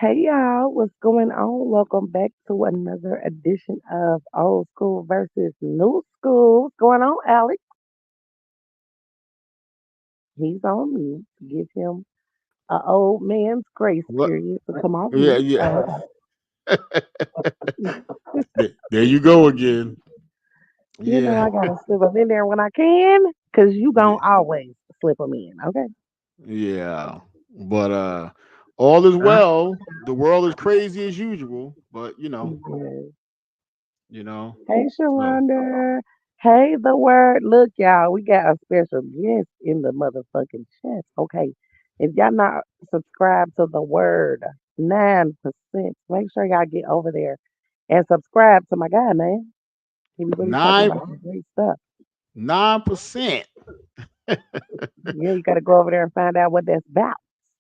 Hey y'all, what's going on? Welcome back to another edition of Old School versus New School. What's going on, Alex? He's on me. Give him a old man's grace What? period to come off Yeah, mute. yeah. There you go again. You know Yeah, I gotta slip them in there when I can, cause you yeah, gonna always slip them in. Okay. yeah. But all is well. The world is crazy as usual. But Yes. you know. Hey, So Shalonda. Hey, the word. Look, y'all, we got a special guest in the motherfucking chat. Okay. If y'all not subscribed to the word 9%, make sure y'all get over there and subscribe to my guy, man. He be really talking nine about some great stuff. 9%. Yeah, you got to go over there and find out what that's about.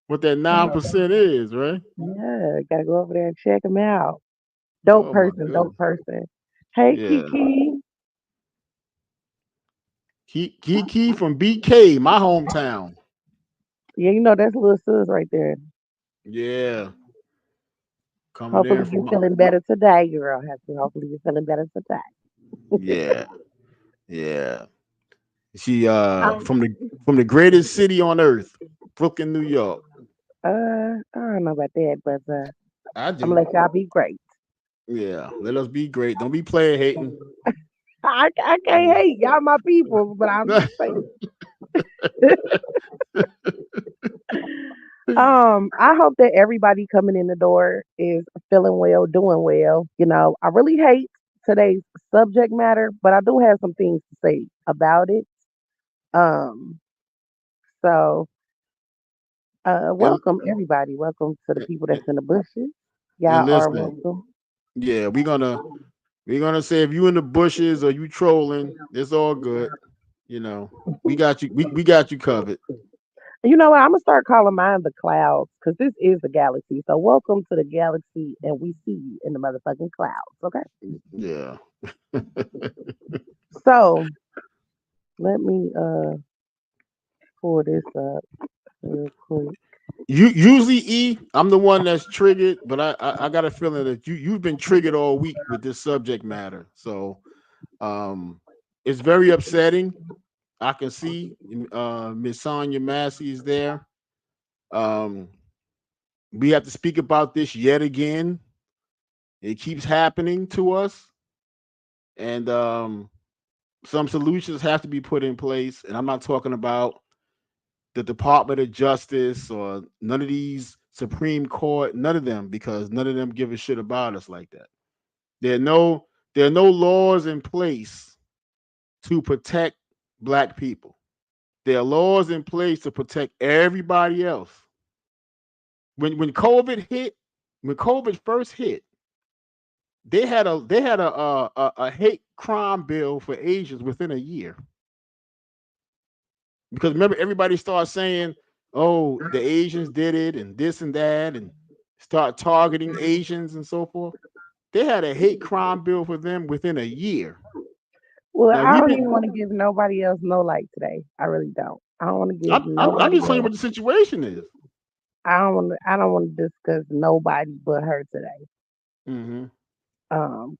What that 9% is, right? Yeah, got to go over there and check him out. Dope Oh my person, dope goodness. person. Hey, Yeah. Kiki. Kiki from BK, my hometown. Yeah, you know that's little sis right there. Yeah. Coming there Hopefully you from my feeling better today, girl. Hopefully you're feeling better today. yeah, yeah. She Um, from the greatest city on earth, Brooklyn, New York. I don't know about that, but I I'm gonna do. let y'all be great. Yeah. Let us be great. Don't be player hating. I can't hate y'all, my people, but I'm just saying. I hope that everybody coming in the door is feeling well, doing well. You know, I really hate today's subject matter, but I do have some things to say about it. Um, so and, welcome everybody. Welcome to the people that's and, in the bushes. and Y'all are listen, welcome. yeah, we're gonna say if you in the bushes or you trolling, it's all good. You know, we got you. We got you covered. You know what? I'm gonna start calling mine the clouds because this is the galaxy. So welcome to the galaxy, and we see you in the motherfucking clouds. Okay. Yeah. So let me pull this up real quick. You usually I'm the one that's triggered, but I got a feeling that you've been triggered all week with this subject matter. So um it's very upsetting. I can see Miss Sonia Massey is there. Um we have to speak about this yet again. It keeps happening to us, and some solutions have to be put in place. And I'm not talking about the Department of Justice or none of these Supreme Court, none of them, because none of them give a shit about us like that. There are no there are no laws in place to protect black people. There are laws in place to protect everybody else. When COVID hit, when COVID first hit, they had a hate crime bill for Asians within a year. Because remember, everybody started saying, "Oh, the Asians did it," and this and that, and start targeting Asians and so forth. They had a hate crime bill for them within a year. Well, Now I we've don't been. even want to give nobody else no light today. I really don't. I don't want to give I'm nobody just telling you else. what the situation is. I don't want to. I don't want to discuss nobody but her today. Hmm.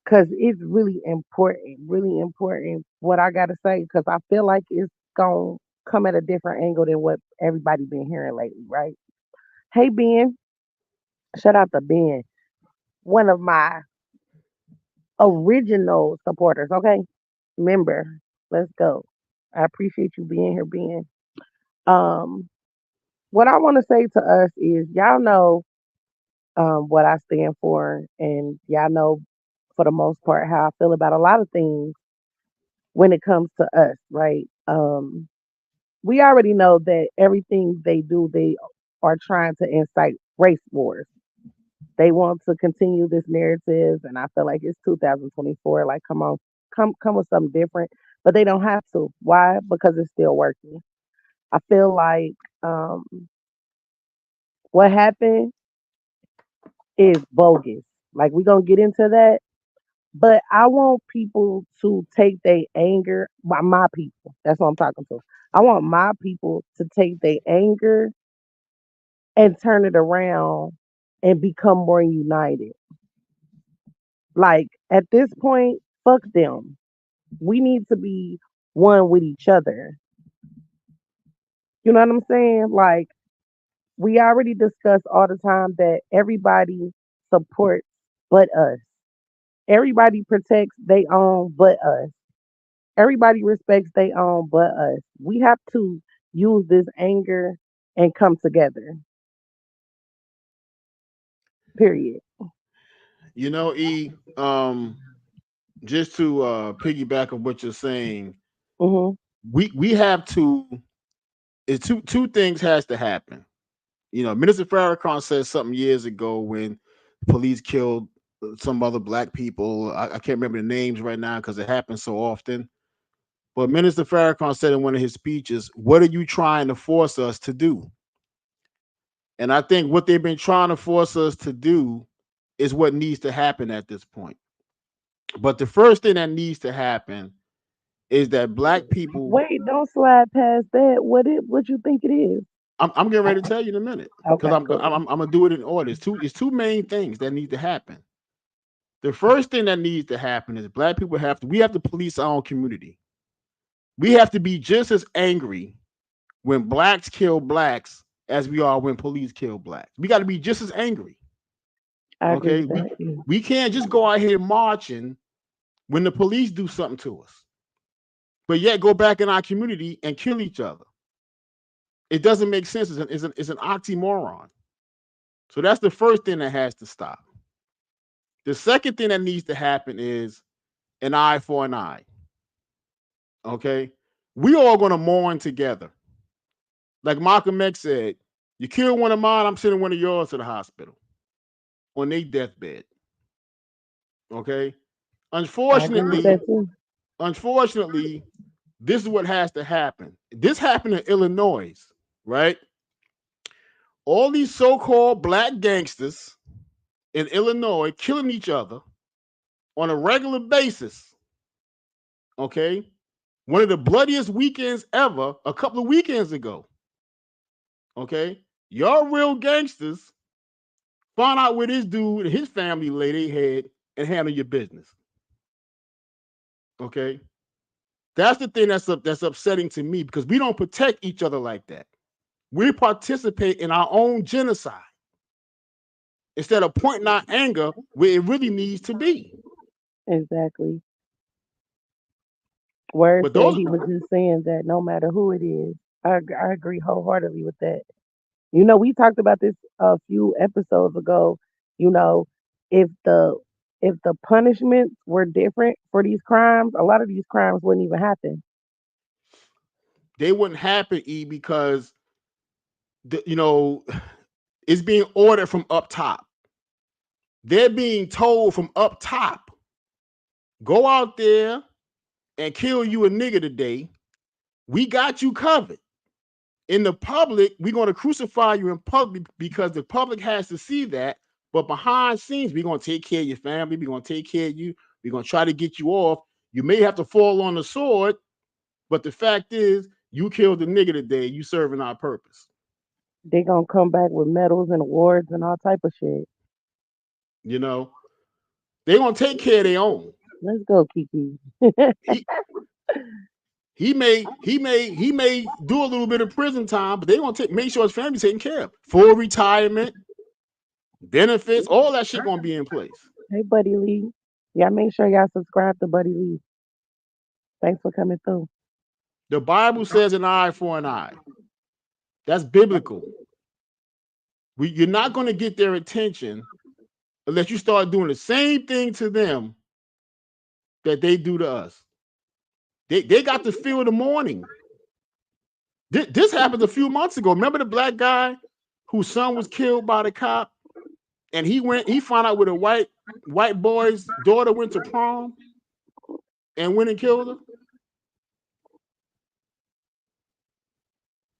Cause it's really important what I gotta say, cause I feel like it's gonna come at a different angle than what everybody been hearing lately, right? Hey Ben, shout out to Ben, one of my original supporters. Okay, member, let's go. I appreciate you being here, Ben. Um, what I want to say to us is, y'all know what I stand for, and y'all know for the most part how I feel about a lot of things when it comes to us, right? We already know that everything they do, they are trying to incite race wars. They want to continue this narrative, and I feel like it's 2024. Like, come on, come with something different. But they don't have to. Why? Because it's still working. I feel like um, what happened is bogus. Like, we're gonna get into that. But I want people to take their anger, my people. That's what I'm talking to. I want my people to take their anger and turn it around and become more united. Like at this point, fuck them. We need to be one with each other. You know what I'm saying? Like we already discuss all the time that everybody supports but us. Everybody protects their own but us. Everybody respects their own but us. We have to use this anger and come together. Period. You know, just to piggyback on what you're saying, Mhm. we have to. It's two things has to happen. You know, Minister Farrakhan said something years ago when police killed some other black people. I can't remember the names right now because it happens so often. But Minister Farrakhan said in one of his speeches, "What are you trying to force us to do?" And I think what they've been trying to force us to do is what needs to happen at this point. But the first thing that needs to happen is that black people. Wait, don't slide past that. What you think it is? I'm getting ready to tell you in a minute because Okay, cool. I'm gonna do it in order. It's two main things that need to happen. The first thing that needs to happen is black people we have to police our own community. We have to be just as angry when blacks kill blacks as we are when police kill blacks. We got to be just as angry. I agree Okay, with we that. Yeah. we can't just go out here marching when the police do something to us, but yet go back in our community and kill each other. It doesn't make sense. It's an oxymoron. So that's the first thing that has to stop. The second thing that needs to happen is an eye for an eye. Okay, we all going to mourn together. Like Malcolm X said, you kill one of mine, I'm sending one of yours to the hospital on their deathbed. Okay. I agree with Unfortunately, that too. unfortunately, this is what has to happen. This happened in Illinois, right? All these so-called black gangsters in Illinois killing each other on a regular basis. Okay. One of the bloodiest weekends ever, a couple of weekends ago. Okay. Y'all real gangsters find out where this dude and his family lay their head and handle your business. Okay. That's the thing that's upsetting to me because we don't protect each other like that. We participate in our own genocide instead of pointing our anger where it really needs to be. Exactly. Word But said those he was just saying that no matter who it is. I agree wholeheartedly with that. You know, we talked about this a few episodes ago. You know, if the if the punishments were different for these crimes, a lot of these crimes wouldn't even happen. they wouldn't happen, because you know it's being ordered from up top. They're being told from up top, go out there and kill you a nigga today. We got you covered. In the public, we're going to crucify you in public because the public has to see that. But behind scenes, we're going to take care of your family. We're going to take care of you. We're going to try to get you off. You may have to fall on the sword, but the fact is, you killed the nigga today. You serving our purpose. They gonna come back with medals and awards and all type of shit. You know, they're going to take care of their own. Let's go, Kiki. He he may do a little bit of prison time, but they're going to make sure his family's taken care of. Full retirement, benefits, all that shit going to be in place. Hey, Buddy Lee. Yeah, make sure y'all subscribe to Buddy Lee. Thanks for coming through. The Bible says an eye for an eye. That's biblical. You're not going to get their attention unless you start doing the same thing to them that they do to us. They got to feel the mourning. This happened a few months ago. Remember the black guy whose son was killed by the cop, and he found out where the white boy's daughter went to prom and went and killed her.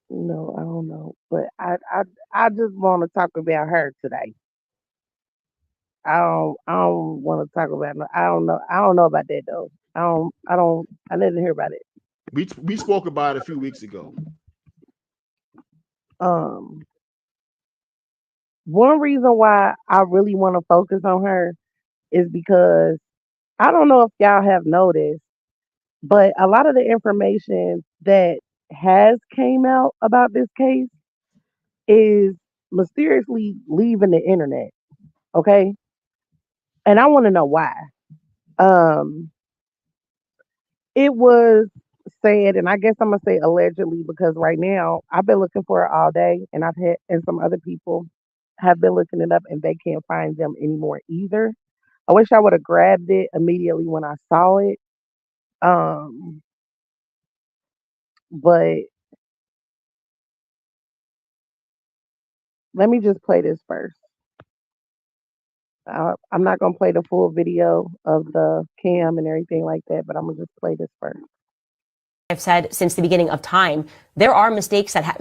No, I don't know, but I just want to talk about her today. I don't want to talk about no. I don't know about that though. I didn't hear about it. We spoke about it a few weeks ago. Um, one reason why I really want to focus on her is because I don't know if y'all have noticed, but a lot of the information that has came out about this case is mysteriously leaving the internet. Okay, and I want to know why. Um, it was said, and I guess I'm gonna say allegedly because right now I've been looking for it all day, and I've had and some other people have been looking it up, and they can't find them anymore either. I wish I would have grabbed it immediately when I saw it. Um, but let me just play this first. I'm not gonna play the full video of the cam and everything like that, but I'm gonna just play this first. I've said since the beginning of time, there are mistakes that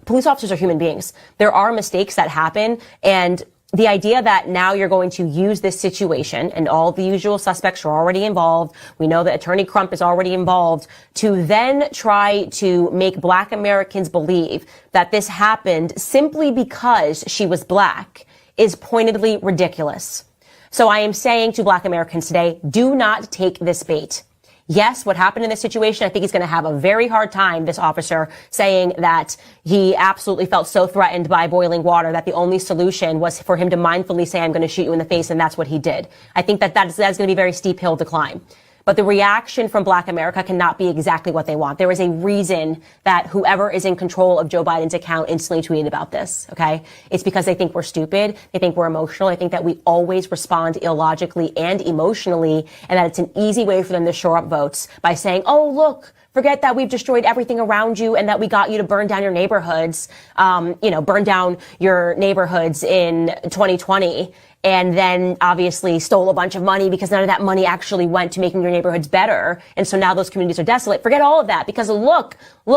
police officers are human beings. There are mistakes that happen, and the idea that now you're going to use this situation and all the usual suspects are already involved. We know that Attorney Crump is already involved, to then try to make Black Americans believe that this happened simply because she was Black is pointedly ridiculous. So I am saying to Black Americans today, do not take this bait. Yes, what happened in this situation, I think he's going to have a very hard time, this officer, saying that he absolutely felt so threatened by boiling water that the only solution was for him to mindfully say, I'm going to shoot you in the face, and that's what he did. I think that's going to be a very steep hill to climb. But the reaction from Black America cannot be exactly what they want. There is a reason that whoever is in control of Joe Biden's account instantly tweeted about this, okay? It's because they think we're stupid. They think we're emotional. They think that we always respond illogically and emotionally, and that it's an easy way for them to shore up votes by saying, oh, look, forget that we've destroyed everything around you and that we got you to burn down your neighborhoods, burn down your neighborhoods in 2020. And then obviously stole a bunch of money because none of that money actually went to making your neighborhoods better. And so now those communities are desolate. Forget all of that, because look,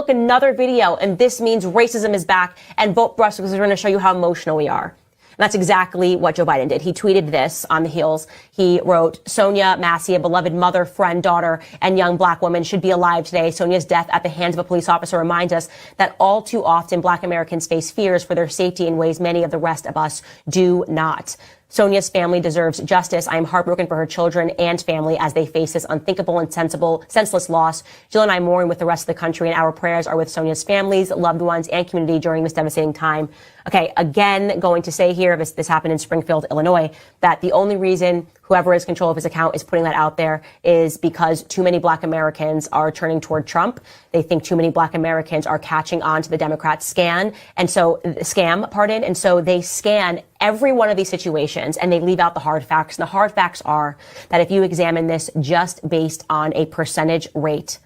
another video, and this means racism is back, and vote for us because we're going to show you how emotional we are. And that's exactly what Joe Biden did. He tweeted this on the heels. He wrote, Sonia Massey, a beloved mother, friend, daughter, and young Black woman, should be alive today. Sonia's death at the hands of a police officer reminds us that all too often Black Americans face fears for their safety in ways many of the rest of us do not. Sonia's family deserves justice. I am heartbroken for her children and family as they face this unthinkable and senseless loss. Jill and I mourn with the rest of the country, and our prayers are with Sonia's families, loved ones, and community during this devastating time. Okay, again, going to say here, this happened in Springfield, Illinois, that the only reason whoever is in control of his account is putting that out there is because too many Black Americans are turning toward Trump. They think too many Black Americans are catching on to the Democrat scam, and so they scan every one of these situations and they leave out the hard facts. And the hard facts are that if you examine this just based on a percentage rate,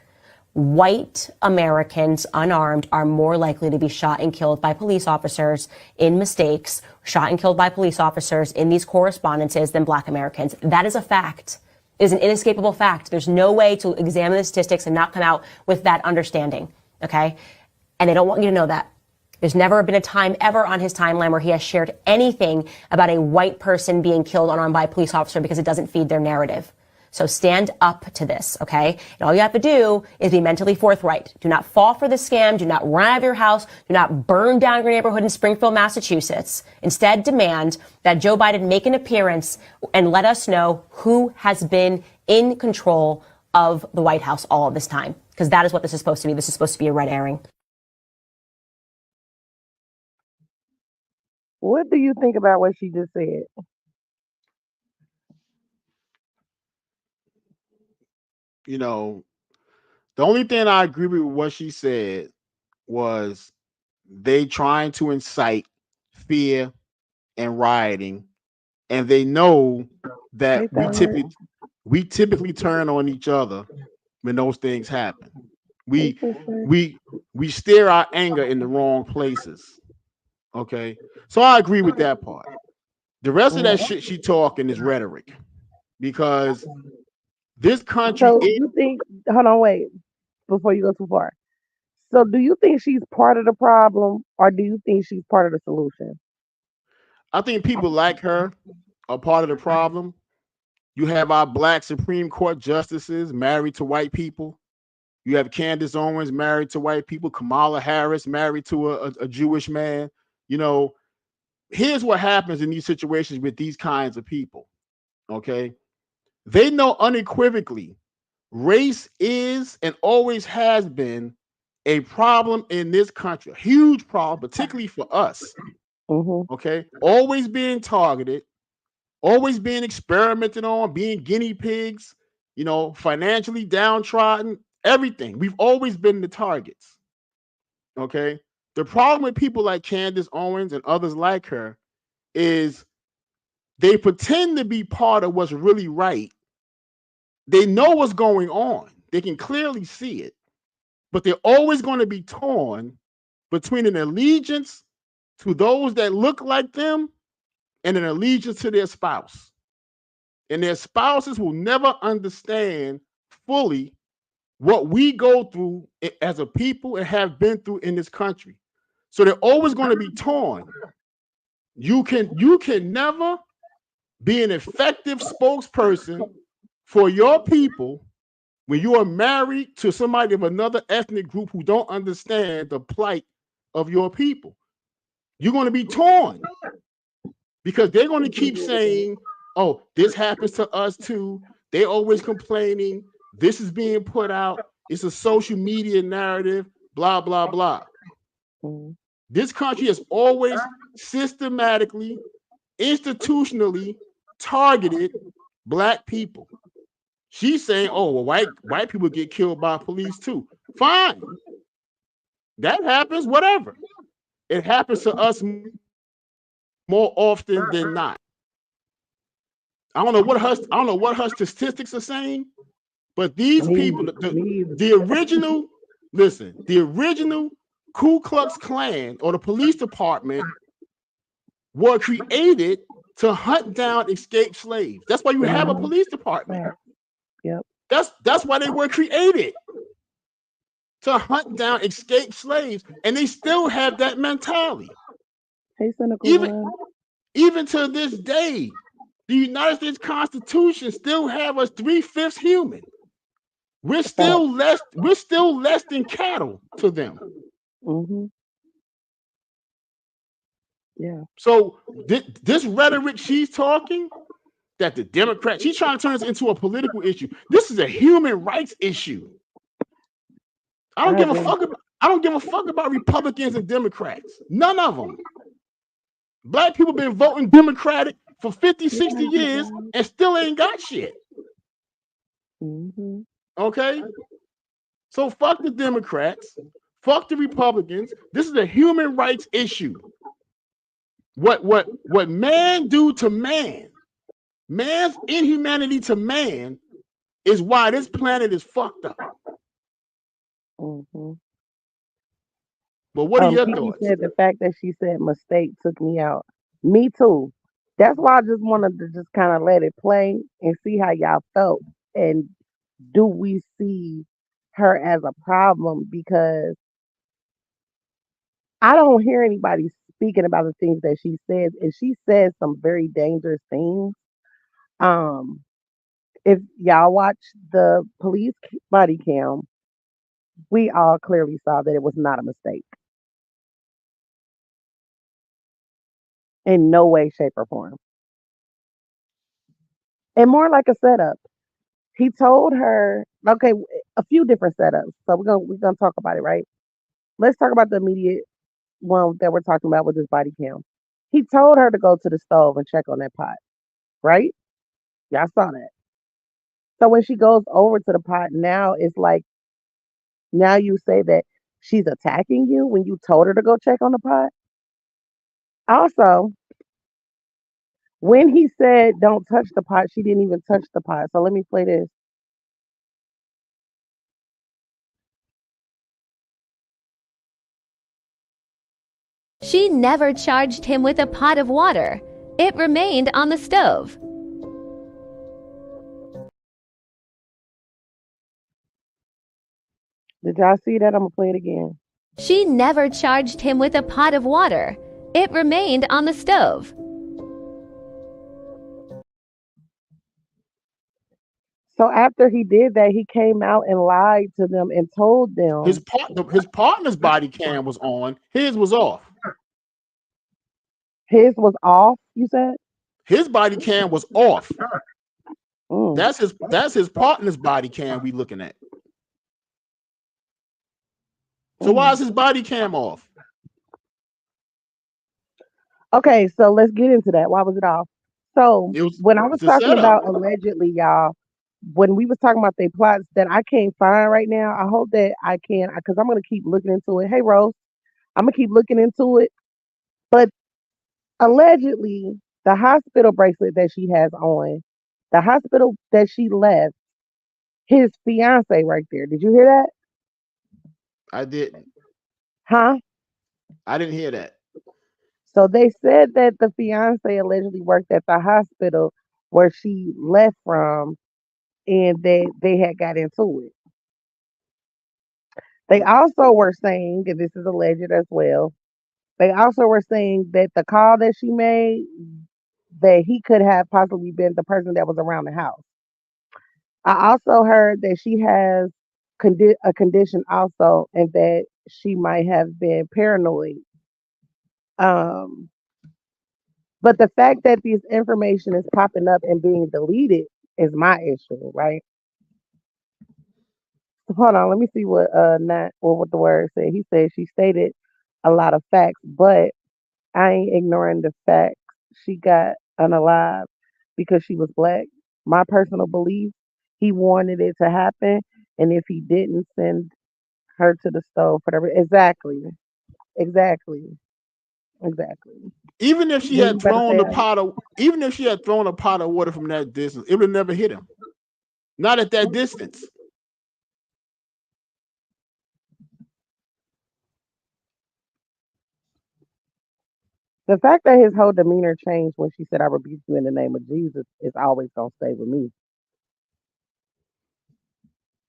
white Americans unarmed are more likely to be shot and killed by police officers in mistakes, shot and killed by police officers in these correspondences than Black Americans. That is a fact. It is an inescapable fact. There's no way to examine the statistics and not come out with that understanding. Okay? And they don't want you to know that. There's never been a time ever on his timeline where he has shared anything about a white person being killed unarmed by a police officer because it doesn't feed their narrative. So stand up to this, okay? And all you have to do is be mentally forthright. Do not fall for the scam. Do not run out of your house. Do not burn down your neighborhood in Springfield, Massachusetts. Instead, demand that Joe Biden make an appearance and let us know who has been in control of the White House all of this time. Because that is what this is supposed to be. This is supposed to be a red herring. What do you think about what she just said? You know, the only thing I agree with what she said was they trying to incite fear and rioting, and they know that we typically turn on each other when those things happen. We steer our anger in the wrong places. Okay, so I agree with that part. The rest of that shit she talking is rhetoric, because this country. So you think? Hold on, wait. Before you go too far. So do you think she's part of the problem, or do you think she's part of the solution? I think people like her are part of the problem. You have our Black Supreme Court justices married to white people. You have Candace Owens married to white people. Kamala Harris married to a Jewish man. You know, here's what happens in these situations with these kinds of people. Okay, they know unequivocally race is and always has been a problem in this country, a huge problem, particularly for us. Okay, always being targeted, always being experimented on, being guinea pigs, financially downtrodden, everything. We've always been the targets. Okay, the problem with people like Candace Owens and others like her is they pretend to be part of what's really right. They know what's going on. They can clearly see it, but they're always going to be torn between an allegiance to those that look like them and an allegiance to their spouse. And their spouses will never understand fully what we go through as a people and have been through in this country. So they're always going to be torn. You can never be an effective spokesperson for your people when you are married to somebody of another ethnic group who don't understand the plight of your people. You're going to be torn because they're going to keep saying, oh, this happens to us too. They're always complaining. This is being put out. It's a social media narrative, blah, blah, blah. This country has always systematically, institutionally targeted Black people. She's saying, oh, well, white people get killed by police too. Fine. That happens, whatever. It happens to us more often than not. I don't know what her statistics are saying, but these people, the original Ku Klux Klan or the police department were created to hunt down escaped slaves. That's why you have a police department. Yep. That's why they were created, to hunt down escaped slaves, and they still have that mentality. Hey, CynicalOne. Even to this day, the United States Constitution still have us 3/5 human. We're still less than cattle to them. Yeah. So this rhetoric she's talking, that the Democrats, she's trying to turn this into a political issue. This is a human rights issue. I don't give a fuck about Republicans and Democrats. None of them. Black people been voting Democratic for 50, 60 years and still ain't got shit. Okay? So fuck the Democrats. Fuck the Republicans. This is a human rights issue. What man do to man, man's inhumanity to man, is why this planet is fucked up. But what are your thoughts? Said the fact that she said mistake took me out. Me too. That's why I just wanted to just kind of let it play and see how y'all felt. And do we see her as a problem? Because I don't hear anybody speaking about the things that she says, and she says some very dangerous things. If y'all watch the police body cam, we all clearly saw that it was not a mistake. In no way, shape, or form. And more like a setup. He told her, okay, a few different setups. So we're gonna talk about it, right? Let's talk about the immediate one that we're talking about with this body cam. He told her to go to the stove and check on that pot, right? Y'all saw that. So when she goes over to the pot, now it's like, now you say that she's attacking you when you told her to go check on the pot. Also, when he said don't touch the pot, she didn't even touch the pot. So let me play this. She never charged him with a pot of water. It remained on the stove. Did y'all see that? I'm going to play it again. She never charged him with a pot of water. It remained on the stove. So after he did that, he came out and lied to them and told them his partner's body cam was on, his was off. His was off, you said? His body cam was off. Mm. That's his partner's body cam we looking at. So why is his body cam off? Okay, so let's get into that. Why was it off? So when I was It's a talking setup. about allegedly, y'all, when we was talking about their plots that I can't find right now, I hope that I can, because I'm gonna keep looking into it. Hey, Rose, I'm gonna keep looking into it. But allegedly, the hospital bracelet that she has on, the hospital that she left, his fiance right there. Did you hear that? I didn't. Huh? I didn't hear that. So they said that the fiance allegedly worked at the hospital where she left from, and they had got into it. They also were saying, and this is alleged as well, they also were saying that the call that she made, that he could have possibly been the person that was around the house. I also heard that she has a condition also, and that she might have been paranoid. Um, but the fact that this information is popping up and being deleted is my issue, right? Hold on, let me see what not or what the word said. He said she stated a lot of facts, but I ain't ignoring the fact she got unalive because she was black. My personal belief, he wanted it to happen, and if he didn't send her to the stove, whatever. Exactly, exactly, exactly. Even if she What you had about to thrown say? the pot of, even if she had thrown a pot of water from that distance, it would never hit him. Not at that distance. The fact that his whole demeanor changed when she said, "I rebuke you in the name of Jesus," is always gonna stay with me.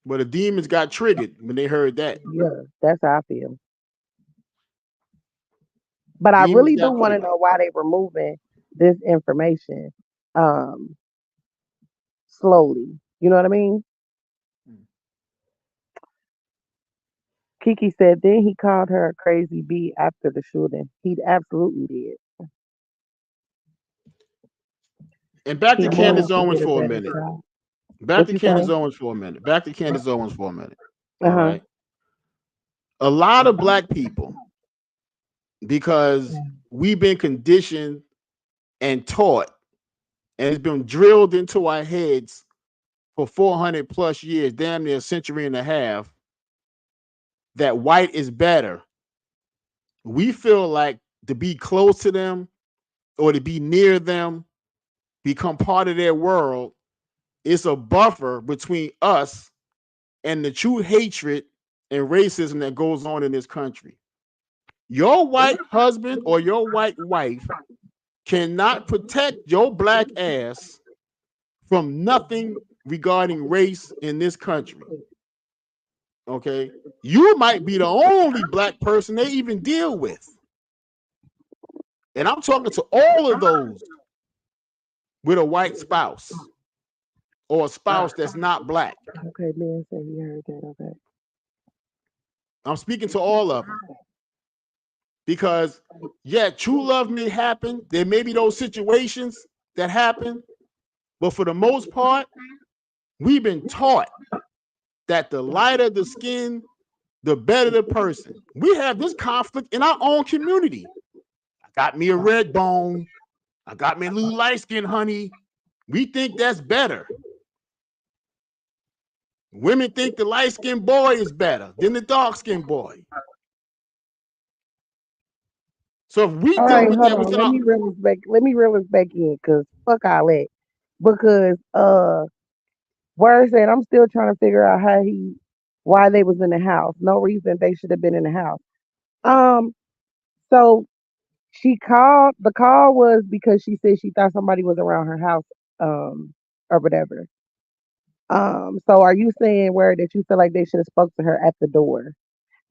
But the demons got triggered when they heard that. Yeah, that's how I feel. The But I demons really do got want to triggered. know why they removing this information um slowly. You know what I mean? Kiki said then he called her a crazy bee after the shooting. He absolutely did. And back He to wanted Candace to Owens get a for a better minute. shot. Back What to you say? Candace Owens for a minute. Back to Candace Owens for a minute. Uh All huh. right. A lot of black people, because we've been conditioned and taught, and it's been drilled into our heads for 400 plus years, damn near a century and a half, that white is better. We feel like to be close to them or to be near them, become part of their world, it's a buffer between us and the true hatred and racism that goes on in this country. Your white husband or your white wife cannot protect your black ass from nothing regarding race in this country. Okay. You might be the only black person they even deal with. And I'm talking to all of those with a white spouse or a spouse that's not black. Okay, man said he heard that. Okay. I'm speaking to all of them because, yeah, true love may happen. There may be those situations that happen, but for the most part, we've been taught that the lighter the skin, the better the person. We have this conflict in our own community. I got me a red bone. I got me a little light skin, honey. We think that's better. Women think the light skinned boy is better than the dark skinned boy. So if we All dealing right, with hold that on. within our, Let me reel this back in, cause fuck all that. Because Word said I'm still trying to figure out why they was in the house. No reason they should have been in the house. Um, so she called. The call was because she said she thought somebody was around her house, or whatever. So are you saying Word that you feel like they should have spoke to her at the door?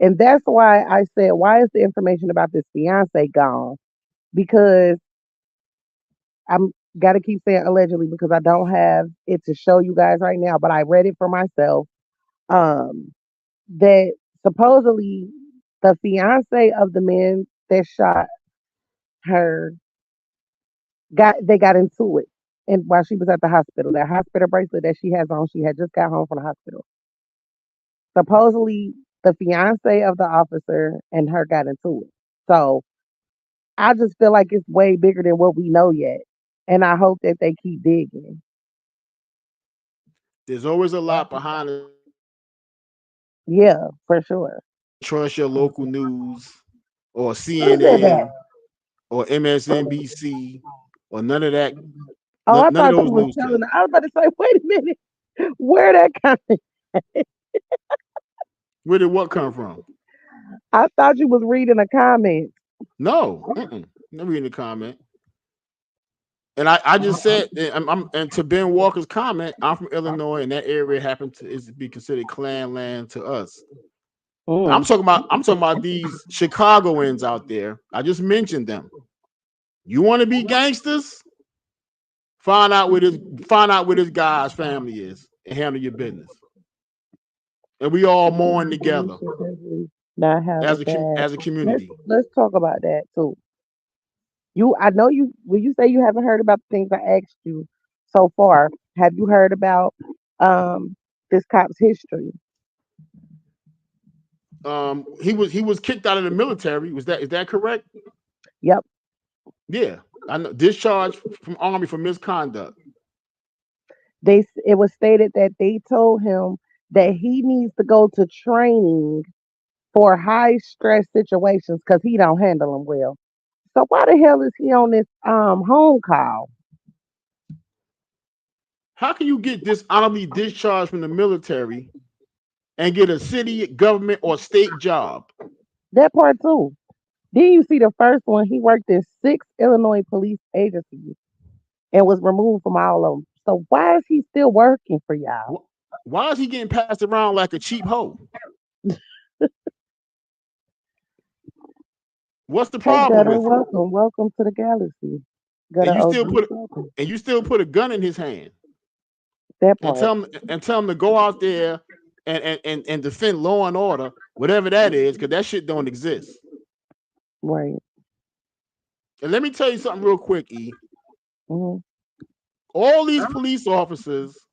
And that's why I said, why is the information about this fiance gone? Because I'm gotta keep saying allegedly because I don't have it to show you guys right now, but I read it for myself. Um, that supposedly the fiance of the man that shot her they got into it, and while she was at the hospital, that hospital bracelet that she has on, she had just got home from the hospital. Supposedly, the fiance of the officer and her got into it. So I just feel like it's way bigger than what we know yet, and I hope that they keep digging. There's always a lot behind it. Yeah, for sure. Trust your local news or Who said that? CNN or MSNBC or none of that. Oh, I None of thought you those was news telling. channels. I was about to say, wait a minute, where that coming? Where did what come from? I thought you was reading a comment. No, never reading the comment. And I just said, and to Ben Walker's comment, I'm from Illinois, and that area happens to is be considered clan land to us. Mm. I'm talking about these Chicagoans out there. I just mentioned them. You want to be gangsters? Find out where this guy's family is and handle your business. And we all mourn We together should definitely not have a bad. as a Let's community. let's talk about that too. I know you when you say you haven't heard about the things I asked you so far. Have you heard about um this cop's history? He was kicked out of the military. Is that correct? Yep. Yeah, I know. Discharged from Army for misconduct. It was stated that they told him that he needs to go to training for high stress situations because he don't handle them well. So why the hell is he on this home call? How can you get dishonorably discharged from the military and get a city, government, or state job? That part too. Then you see the first one. He worked in 6 Illinois police agencies and was removed from all of them. So why is he still working for y'all? Why is he getting passed around like a cheap hoe? What's the Hey problem Gutter, with it? welcome to the galaxy. And Gutter you OG, still put welcome. a gun in his hand That and part, tell him to go out there and defend law and order, whatever that is, because that shit don't exist. right? And let me tell you something real quick, E. Hmm. All these police officers,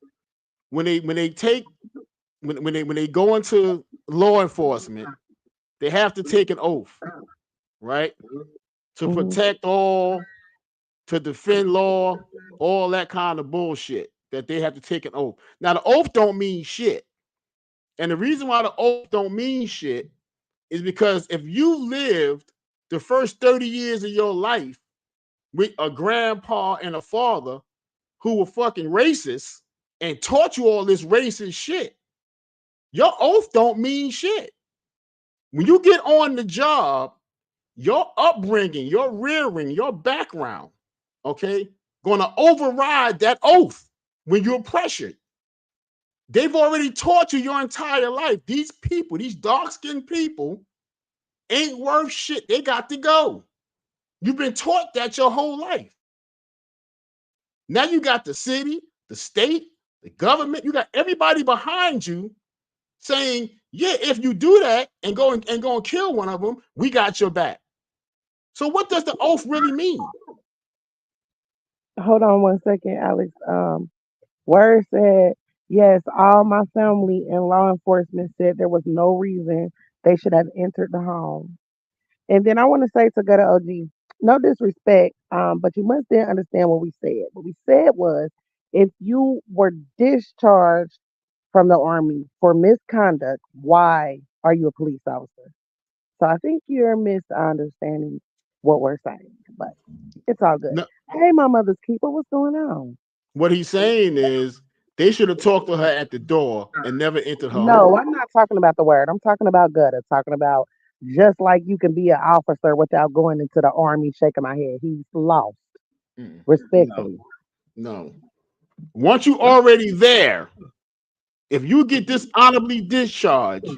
when they go into law enforcement, they have to take an oath, right? To Hmm. protect all, to defend law, all that kind of bullshit that they have to take an oath. Now the oath don't mean shit. And the reason why the oath don't mean shit is because if you lived the first 30 years of your life with a grandpa and a father who were fucking racist and taught you all this racist shit, your oath don't mean shit. When you get on the job, your upbringing, your rearing, your background, okay, gonna override that oath when you're pressured. They've already taught you your entire life. These people, these dark-skinned people, ain't worth shit. They got to go. You've been taught that your whole life. Now you got the city, the state, the government, you got everybody behind you saying, yeah, if you do that and go and kill one of them, we got your back. So what does the oath really mean? Hold on one second, Alex. Word said yes. All my family and law enforcement said there was no reason they should have entered the home. And then I want to say to Gutter OG, no disrespect, but you must then understand what we said. What we said was if you were discharged from the army for misconduct, why are you a police officer? So I think you're misunderstanding what we're saying, but it's all good. No, Hey, my mother's keeper, what's going on? what he's saying is they should have talked to her at the door and never entered her No, home. I'm not talking about the word. I'm talking about gutter. Talking about just like you can be an officer without going into the army, shaking my head. He's lost, No, respectfully. no. Once you already there, if you get dishonorably discharged,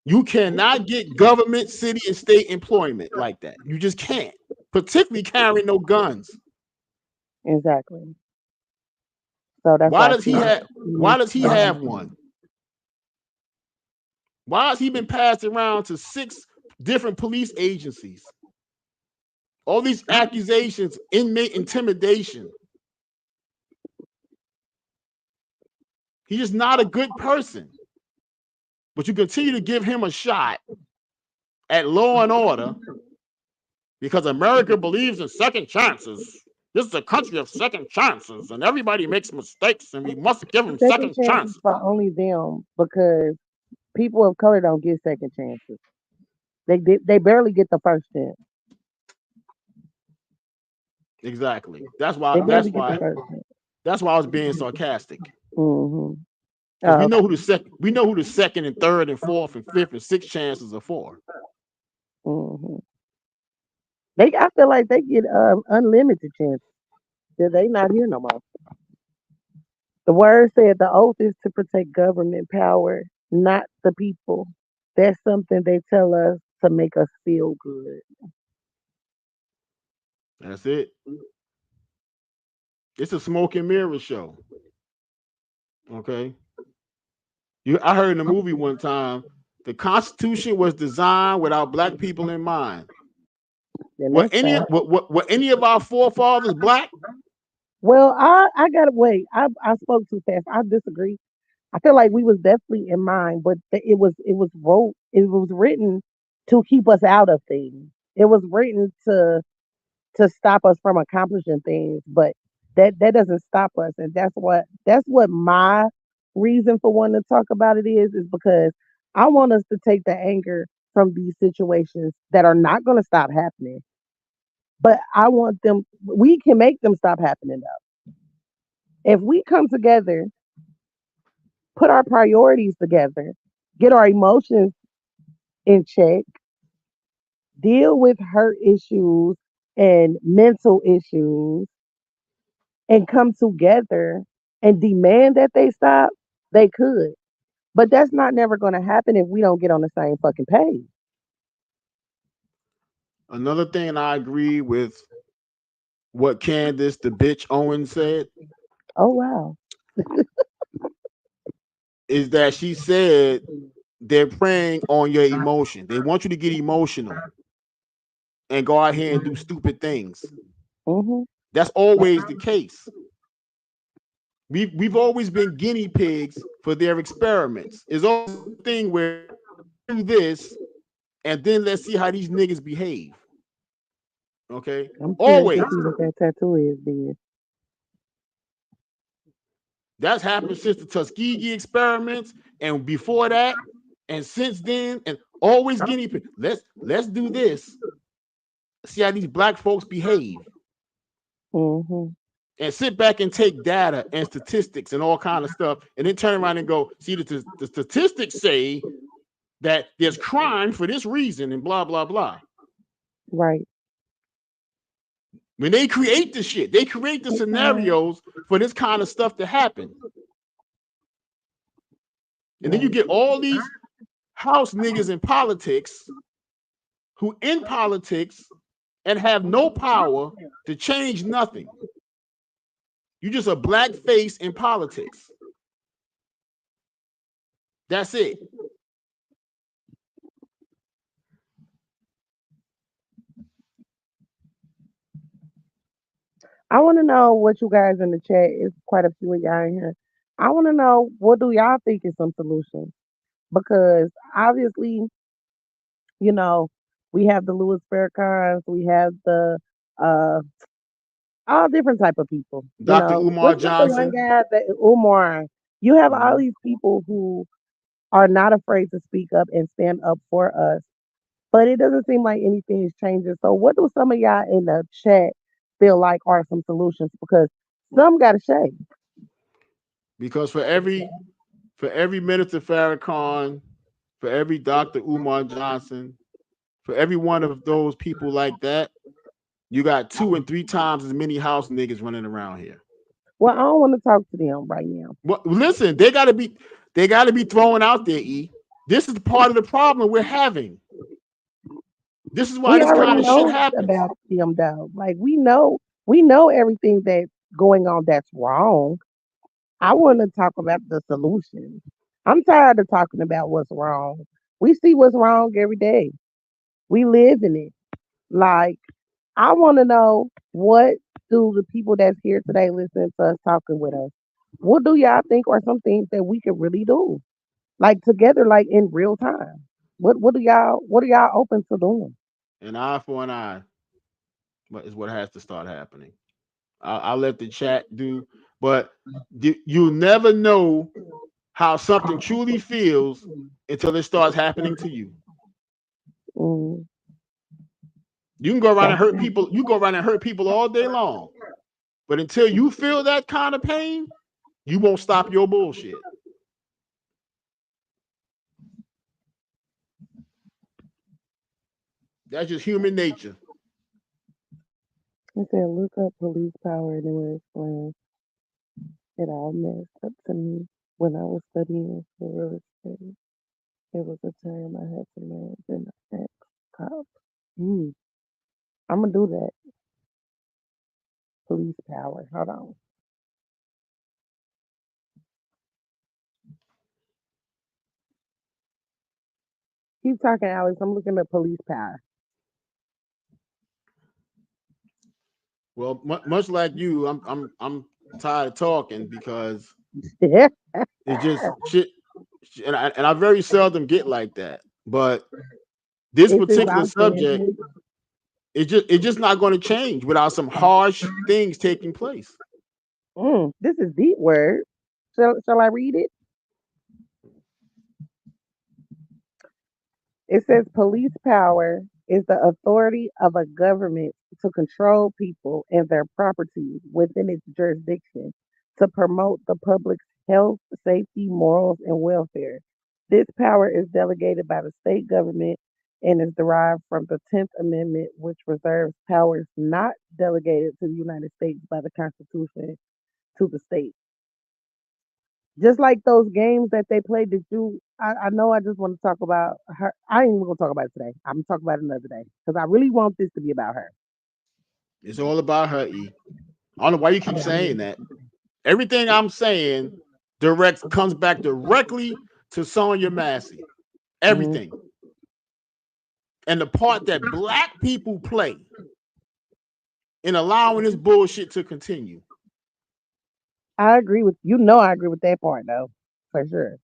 you cannot get government, city, and state employment like that. You just can't, particularly carrying no guns. Exactly. So that's Why why does he have why does he have one? Why has he been passed around to 6 different police agencies? All these accusations, inmate intimidation. He's just not a good person. But you continue to give him a shot at law and order because America believes in second chances. This is a country of second chances, and everybody makes mistakes, and we must give them Second second chances chances. for only them because people of color don't get second chances. They barely get the first chance. Exactly. That's They why. barely get the first chance. That's why I was being sarcastic. Mm-hmm. Because we Okay. know who the second, we know who the second and third and fourth and fifth and sixth chances are for. Mm-hmm. I feel like they get unlimited chances. They not here no more. The word said the oath is to protect government power, not the people. That's something they tell us to make us feel good. That's it. It's a smoke and mirror show. Okay. I heard in a movie one time the Constitution was designed without black people in mind. And that's sad. Were any of our forefathers black? Well, I gotta wait. I spoke too fast. I disagree. I feel like we was definitely in mind, but it was written to keep us out of things. It was written to stop us from accomplishing things, but that doesn't stop us, and that's what my reason for wanting to talk about it is because I want us to take the anger from these situations that are not going to stop happening, but I want them. We can make them stop happening though if we come together, put our priorities together, get our emotions in check, deal with hurt issues and mental issues, and come together and demand that they stop, they could. But that's not never going to happen if we don't get on the same fucking page. Another thing I agree with what Candace the bitch Owen said Oh, wow. is that she said they're preying on your emotion. They want you to get emotional and go out here and do stupid things. Hmm. That's always the case. We've always been guinea pigs for their experiments. It's always a thing where do this and then let's see how these niggas behave. Okay, I'm curious to always. see what that tattoo is, then. That's happened since the Tuskegee experiments, and before that, and since then, and always guinea pig. Let's do this. See how these black folks behave, Hmm. and sit back and take data and statistics and all kind of stuff, and then turn around and go, see the statistics say that there's crime for this reason and blah blah blah. Right. When they create the shit, they create the scenarios for this kind of stuff to happen. And then you Right. get all these house niggas in politics who in politics and have no power to change nothing. You just a black face in politics. That's it. I want to know what you guys in the chat. It's quite a few of y'all in here. I want to know what do y'all think is some solutions because obviously, you know, we have the Louis Farrakhan's, we have the uh all different type of people. You Dr. know, Umar what's the one Johnson. guy that Umar? You have all Mhm. these people who are not afraid to speak up and stand up for us, but it doesn't seem like anything is changing. So, what do some of y'all in the chat feel like are some solutions? Because some got to shake. Because for every Minister Farrakhan, for every Dr. Umar Johnson, for every one of those people like that, you got 2 and 3 times as many house niggas running around here. Well, I don't want to talk to them right now. Well, listen, they gotta be thrown out there, E. This is part of the problem we're having. This is why We this already kind of shit know happens. about them, though. Like we know everything that's going on that's wrong. I want to talk about the solution. I'm tired of talking about what's wrong. We see what's wrong every day. We live in it. Like I want to know, what do the people that's here today listening to us talking with us, what do y'all think are some things that we could really do? Like together, like in real time. What are y'all open to doing? An eye for an eye is what has to start happening. I'll let the chat do, but you'll never know how something truly feels until it starts happening to you. Mm, You can go around and that's hurt people. You go around and hurt people all day long, but until you feel that kind of pain, you won't stop your bullshit. That's just human nature. He said, look up police power and it will explain. It all messed up to me when I was studying for real estate. It was a term I had to learn. Then I asked cop. Mm, I'm gonna do that. Police power. Hold on. Keep talking, Alex. I'm looking at police power. Well, much like you, I'm tired of talking because Yeah. it's just shit, and I very seldom get like that. But this It's particular exhausting, subject, isn't it? it's just not going to change without some harsh things taking place. This is deep word. Shall I read it? It says police power is the authority of a government to control people and their property within its jurisdiction to promote the public's health, safety, morals, and welfare. This power is delegated by the state government and is derived from the 10th Amendment, which reserves powers not delegated to the United States by the Constitution to the state. Just like those games that they played, I know I just want to talk about her. I ain't even gonna talk about it today. I'm gonna talk about it another day because I really want this to be about her. It's all about her. I don't know why you keep saying that. Everything I'm saying comes back directly to Sonya Massey. Mhm. Everything. And the part that black people play in allowing this bullshit to continue. I agree with you. Know I agree with that part though, for sure.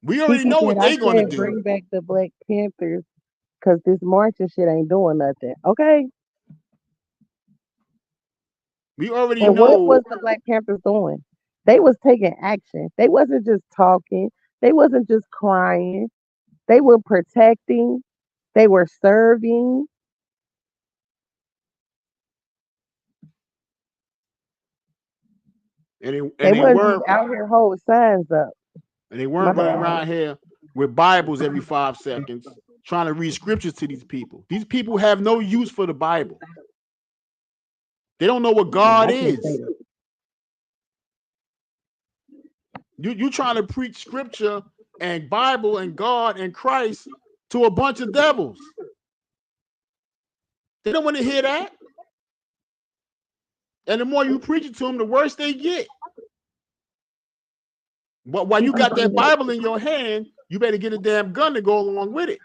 We already Kiki know said, what "I they're gonna said do. bring back the Black Panthers because this marching shit ain't doing nothing." Okay, We already and what know. was the Black Panthers doing? They was taking action. They wasn't just talking. They wasn't just crying. They were protecting. They were serving. They And they wasn't just weren't out here holding signs up. and they My weren't running bad. around here with Bibles every 5 seconds trying to read scriptures to these people. These people have no use for the Bible. They don't know what God I can't say is. that. You trying to preach scripture and Bible and God and Christ to a bunch of devils. They don't want to hear that. And the more you preach it to them, the worse they get. But while you Kiki got that said, Bible in your hand, you better get a damn gun to go along with it.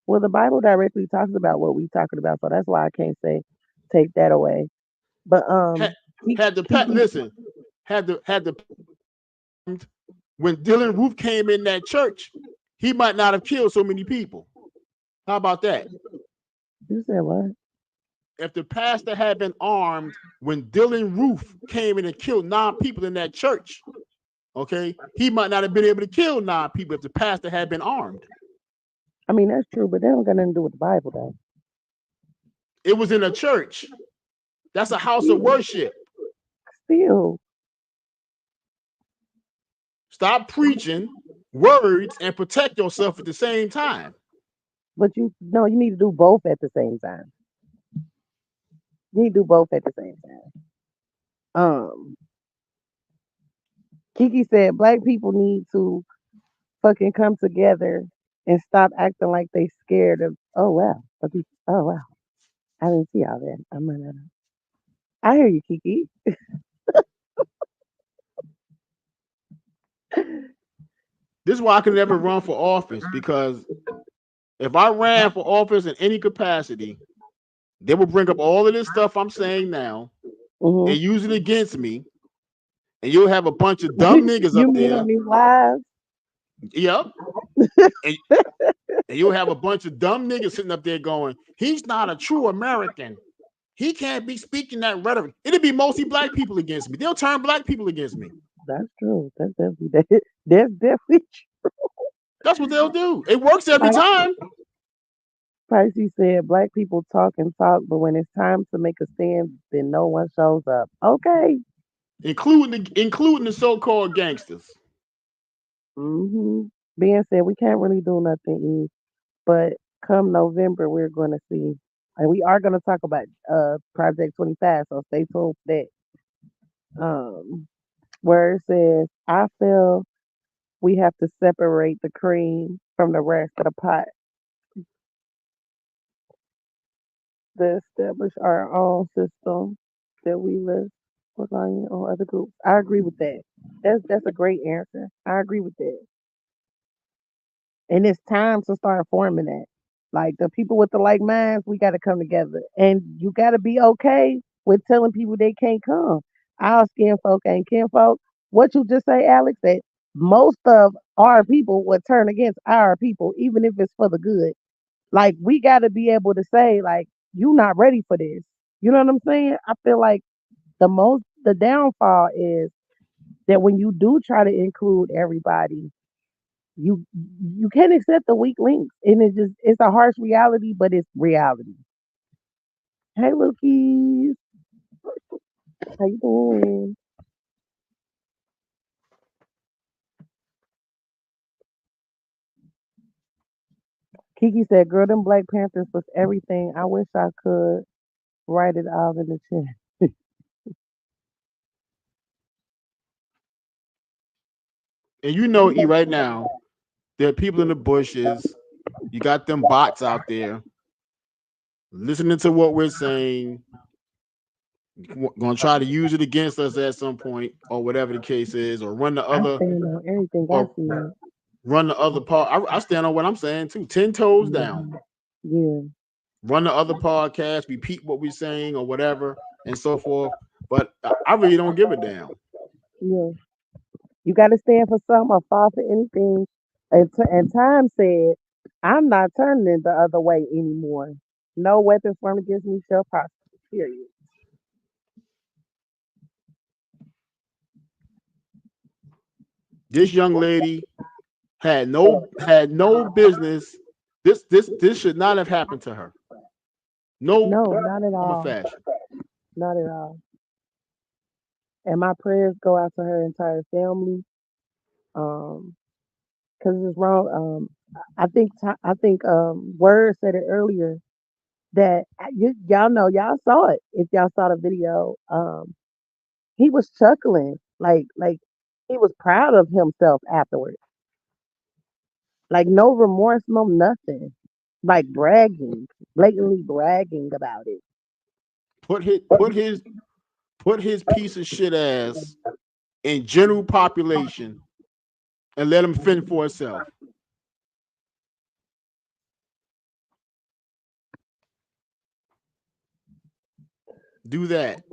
well, the Bible directly talks about what we talking about, so that's why I can't say take that away. But Had, had the pet Kiki, listen, had the when Dylan Roof came in that church, he might not have killed so many people. How about that? you said what? If the pastor had been armed when Dylan Roof came in and killed 9 people in that church, okay, he might not have been able to kill 9 people if the pastor had been armed. I mean, that's true, but that don't got nothing to do with the Bible, though. It was in a church. That's a house of worship. Still, Stop preaching words and protect yourself at the same time. but you no, you need to do both at the same time. You need to do both at the same time. Um, Kiki said black people need to fucking come together and stop acting like they scared of. Oh wow, oh wow, I didn't see all that. I'm gonna. I hear you, Kiki. This is why I could never run for office because If I ran for office in any capacity, they will bring up all of this stuff I'm saying now and use it against me. And you'll have a bunch of dumb niggas You up mean there. on these lives? Yep. And, and you'll have a bunch of dumb niggas sitting up there going, he's not a true American. He can't be speaking that rhetoric. It'll be mostly black people against me. They'll turn black people against me. That's true. That's definitely true. That's what they'll do. It works every Like time. Pisces said, black people talk and talk, but when it's time to make a stand, then no one shows up. Okay. Including the so-called gangsters. Ben said we can't really do nothing, Eve, but come November we're going to see, and we are going to talk about Project 25. So stay tuned for that. Where it says, I feel we have to separate the cream from the rest of the pot to establish our own system that we list relying on other groups. I agree with that. That's a great answer. I agree with that. And it's time to start forming that. Like the people with the like minds, we got to come together. And you got to be okay with telling people they can't come. Our skin folk ain't kinfolk. What you just say, Alex, that most of our people would turn against our people, even if it's for the good. Like we got to be able to say, like, you not ready for this. You know what I'm saying? I feel like the downfall is that when you do try to include everybody, you you can't accept the weak links, and it's a harsh reality, but it's reality. Hey, Lukey, how you doing? Kiki said, "Girl, them Black Panthers was everything. I wish I could write it out in the chat." And you know, E, right now, there are people in the bushes. You got them bots out there listening to what we're saying, gonna try to use it against us at some point, or whatever the case is, or I stand on everything I or see. run the other part. I stand on what I'm saying too. 10 toes down. Yeah, yeah, Run the other podcast, repeat what we're saying, or whatever, and so forth. But I really don't give a damn. yeah. You got to stand for something or fall for anything. And time said, "I'm not turning it the other way anymore. No weapon formed against me shall prosper." Period. This young lady had no business. This should not have happened to her. No No, not at form of all. fashion. Not at all. And my prayers go out to her entire family. Because it's wrong. Word said it earlier that y'all know y'all saw it if y'all saw the video. He was chuckling like he was proud of himself afterwards. Like no remorse, no nothing. Like bragging, blatantly bragging about it. Put his piece of shit ass in general population and let him fend for itself. Do that.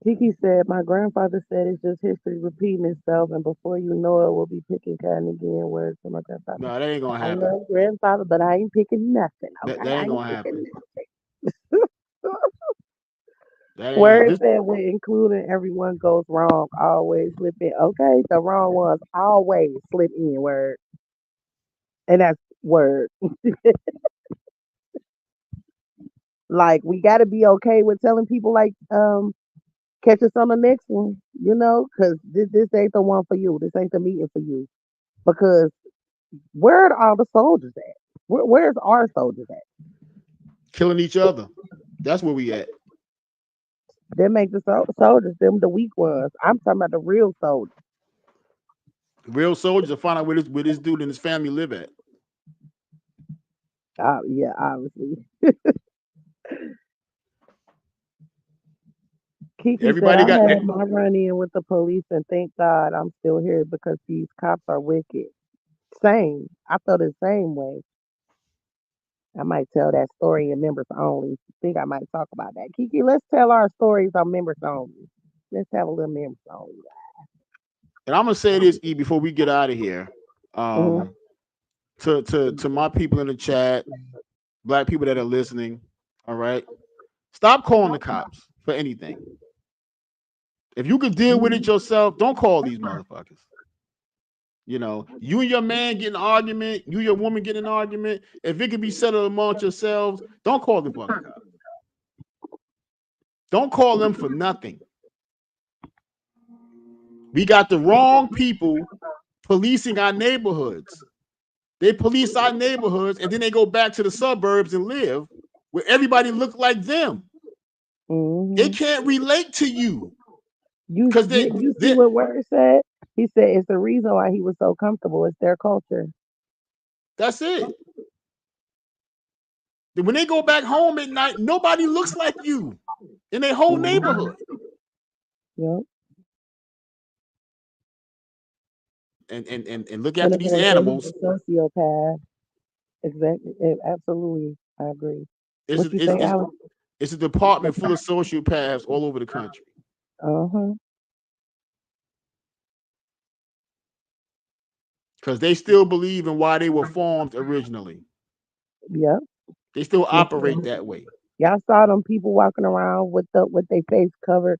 Kiki said, "My grandfather said it's just history repeating itself, and before you know it, we'll be picking cotton again." Words from my grandfather. No, that ain't gonna I happen. love grandfather, but I ain't picking nothing. That Okay, I ain't ain't gonna picking happen. nothing. That ain't Words this. that when including everyone goes wrong, always slip in. Okay, the wrong ones always slip in. Word, and that's word. Like we got to be okay with telling people like, catch us on the next one. You know, because this ain't the one for you. This ain't the meeting for you. Because where are all the soldiers at? Where's our soldiers at? Killing each other. That's where we at. They make the soldiers them the weak ones. I'm talking about the real soldiers. Real soldiers will find out where this dude and his family live at. Yeah, obviously. Kiki said, Everybody "I got had my run in with the police, and thank God I'm still here because these cops are wicked." Same. I feel the same way. I might tell that story in members only. Think I might talk about that. Kiki, let's tell our stories on members only. Let's have a little members only. And I'm gonna say this, E, before we get out of here. Mm-hmm. To my people in the chat, black people that are listening, all right, stop calling the cops for anything. If you could deal with it yourself, don't call these motherfuckers. You know, you and your man get an argument, you and your woman get an argument. If it could be settled amongst yourselves, don't call the fucking cops. Don't call them for nothing. We got the wrong people policing our neighborhoods. They police our neighborhoods and then they go back to the suburbs and live where everybody look like them. Mm-hmm. They can't relate to you. You see what Word said? He said it's the reason why he was so comfortable. It's their culture. That's it. When they go back home at night, nobody looks like you in their whole neighborhood. Yep. And look after these animals. Sociopath. Exactly. Absolutely. I agree. It's a department full of sociopaths all over the country. Uh-huh. Because they still believe in why they were formed originally. Yep. They still operate that way. Y'all saw them people walking around with their face covered,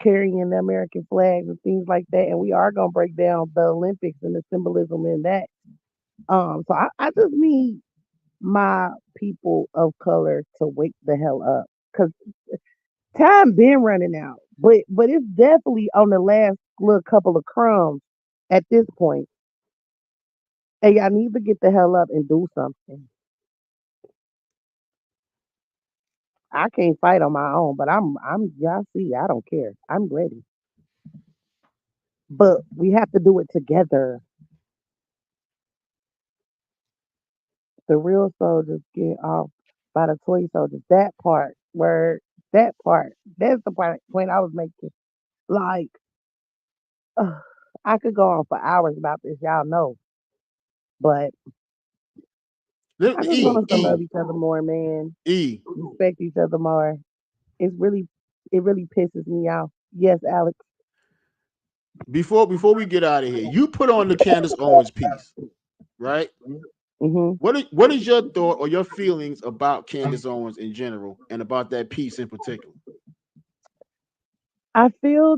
carrying the American flags and things like that. And we are gonna break down the Olympics and the symbolism in that. So I just need my people of color to wake the hell up, because time been running out. But it's definitely on the last little couple of crumbs at this point. And y'all need to get the hell up and do something. I can't fight on my own, but y'all see, I don't care. I'm ready. But we have to do it together. The real soldiers get off by the toy soldiers. That part where that part. That's the point I was making. Like, ugh, I could go on for hours about this, y'all know. But I just want us to love each other more, man. Respect each other more. It really pisses me off. Yes, Alex. Before we get out of here, you put on the Candace Owens piece, right? Mm-hmm. What is your thought or your feelings about Candace Owens in general and about that piece in particular? I feel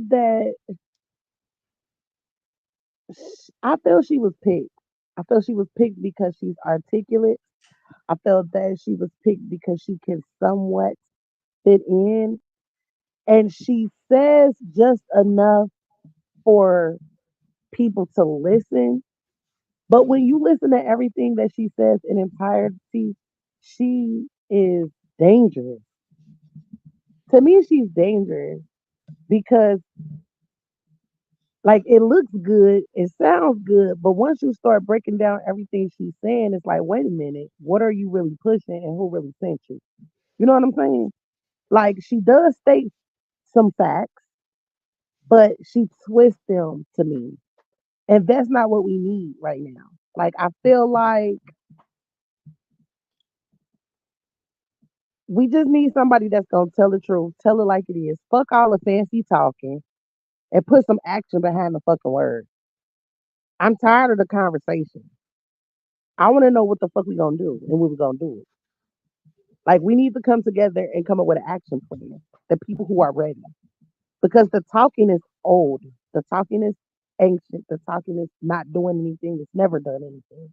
she was picked. I feel she was picked because she's articulate. I felt that she was picked because she can somewhat fit in, and she says just enough for people to listen. But when you listen to everything that she says in entirety, she is dangerous. To me, she's dangerous because, like, it looks good, it sounds good, but once you start breaking down everything she's saying, it's like, wait a minute, what are you really pushing and who really sent you? You know what I'm saying? Like, she does state some facts, but she twists them to me. And that's not what we need right now. Like, I feel like we just need somebody that's gonna tell the truth, tell it like it is. Fuck all the fancy talking and put some action behind the fucking word. I'm tired of the conversation. I want to know what the fuck we gonna do and what we gonna do it. Like, we need to come together and come up with an action plan. The people who are ready, because the talking is old. The talking is ancient. The talking is not doing anything. It's never done anything.